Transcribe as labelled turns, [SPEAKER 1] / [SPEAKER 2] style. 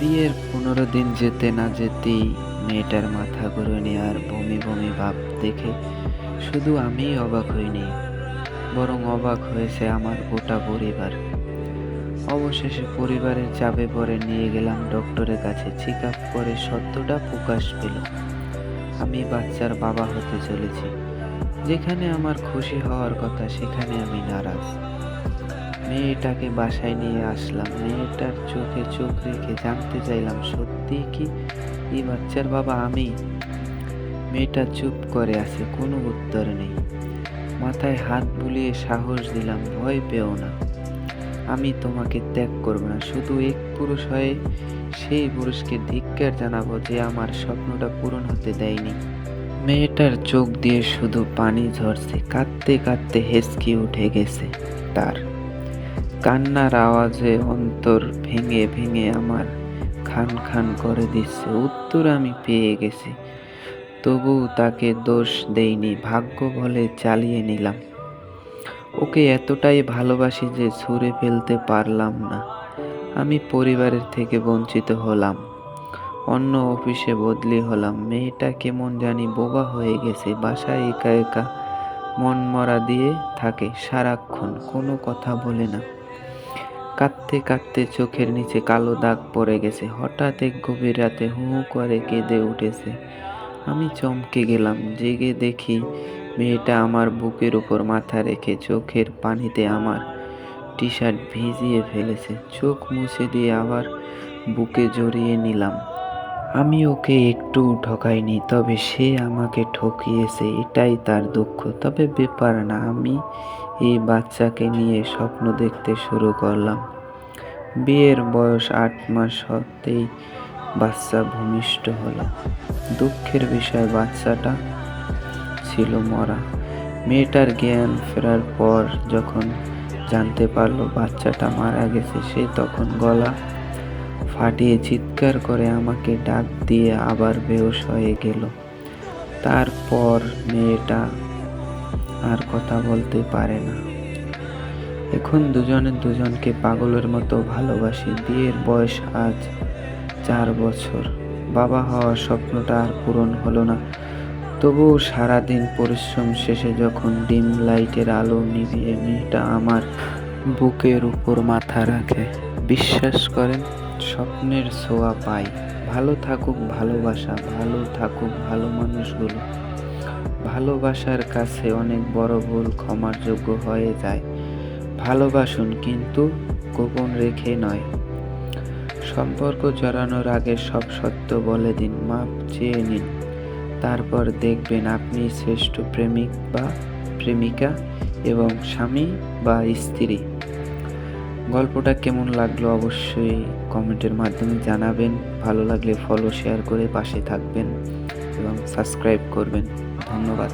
[SPEAKER 1] বিয়ের ১৫ দিন যেতে না যেতেই মেয়েটার মাথা ঘুরনি আর বমি বমি ভাব দেখে শুধু আমিই অবাক হইনি, বরং অবাক হয়েছে আমার গোটা পরিবার। অবশেষে পরিবারের চাপে পড়ে নিয়ে গেলাম ডক্টরের কাছে। চেক আপ করে সত্যটা প্রকাশ পেল, আমি বাচ্চার বাবা হতে চলেছি। যেখানে আমার খুশি হওয়ার কথা সেখানে আমি নারাজ। মেয়েটাকে বাসায় নিয়ে আসলাম, মেয়েটার চোখে চোখ রেখে জানতে চাইলাম সত্যি কি এই বাচ্চার বাবা আমি। মেয়েটা চুপ করে আছে, কোনো উত্তর নেই। মাথায় হাত বুলিয়ে সাহস দিলাম, ভয় পেও না, আমি তোমাকে ত্যাগ করব না। শুধু এক পুরুষ হয়ে সেই পুরুষকে ধিক্কার জানাবো যে আমার স্বপ্নটা পূরণ হতে দেয়নি। মেয়েটার চোখ দিয়ে শুধু পানি ঝরছে, কাঁদতে কাঁদতে হেসকি উঠে গেছে তার। কান্নার আওয়াজে অন্তর ভেঙে ভেঙে আমার খান খান করে দিচ্ছে। উত্তর আমি পেয়ে গেছি, তবুও তাকে দোষ দেইনি, ভাগ্য বলে চালিয়ে নিলাম। ওকে এতটাই ভালোবাসি যে ছুঁড়ে ফেলতে পারলাম না। আমি পরিবারের থেকে বঞ্চিত হলাম, অন্য অফিসে বদলি হলাম। মেয়েটা কেমন জানি বোবা হয়ে গেছে, বাসায় একা একা মন মরা দিয়ে থাকে সারাক্ষণ, কোনো কথা বলে না। কাঁদতে কাঁদতে চোখের নিচে কালো দাগ পড়ে গেছে। হঠাৎ এক গভীর রাতে হু হু করে কেঁদে উঠেছে। আমি চমকে গেলাম, জেগে দেখি মেয়েটা আমার বুকের উপর মাথা রেখে চোখের পানিতে আমার টি শার্ট ভিজিয়ে ফেলেছে। চোখ মুছে দিয়ে আবার বুকে জড়িয়ে নিলাম। আমি ওকে একটু ঠকাইনি, তবে সে আমাকে ঠকিয়েছে, এটাই তার দুঃখ। তবে ব্যাপার না, আমি এই বাচ্চাকে নিয়ে স্বপ্ন দেখতে শুরু করলাম। বিয়ের বয়স ৮ মাস হতেই বাচ্চা ভূমিষ্ঠ হলো। দুঃখের বিষয়, বাচ্চাটা ছিল মরা। মেয়েটার জ্ঞান ফেরার পর যখন জানতে পারলো বাচ্চাটা মারা গেছে, সে তখন গলা ফাটিয়ে চিৎকার করে আমাকে ডাক দিয়ে আবার বেহুশ হয়ে গেল। তারপর মেয়েটা আর কথা বলতে পারে না। এখন দুজনে দুজনকে পাগলের মতো ভালোবাসি। বিয়ের বয়স আজ ৪ বছর। বাবা হওয়ার স্বপ্নটা আর পূরণ হলো না, তবুও সারাদিন পরিশ্রম শেষে যখন ডিম লাইটের আলো নিভিয়ে মেয়েটা আমার বুকের উপর মাথা রাখে, বিশ্বাস করেন স্বপ্নের ছোঁয়া পাই। ভালো থাকুক ভালোবাসা, ভালো থাকুক ভালো মানুষগুলো। ভালোবাসার কাছে অনেক বড় ভুল ক্ষমার যোগ্য হয়ে যায়। ভালোবাসুন, কিন্তু গোপন রেখে নয়। সম্পর্ক জড়ানোর আগে সব সত্য বলে দিন, মাপ চেয়ে নিন। তারপর দেখবেন আপনি শ্রেষ্ঠ প্রেমিক বা প্রেমিকা এবং স্বামী বা স্ত্রী। গল্পটা কেমন লাগলো অবশ্যই কমেন্টের মাধ্যমে জানাবেন। ভালো লাগলে ফলো শেয়ার করে পাশে থাকবেন এবং সাবস্ক্রাইব করবেন। ধন্যবাদ।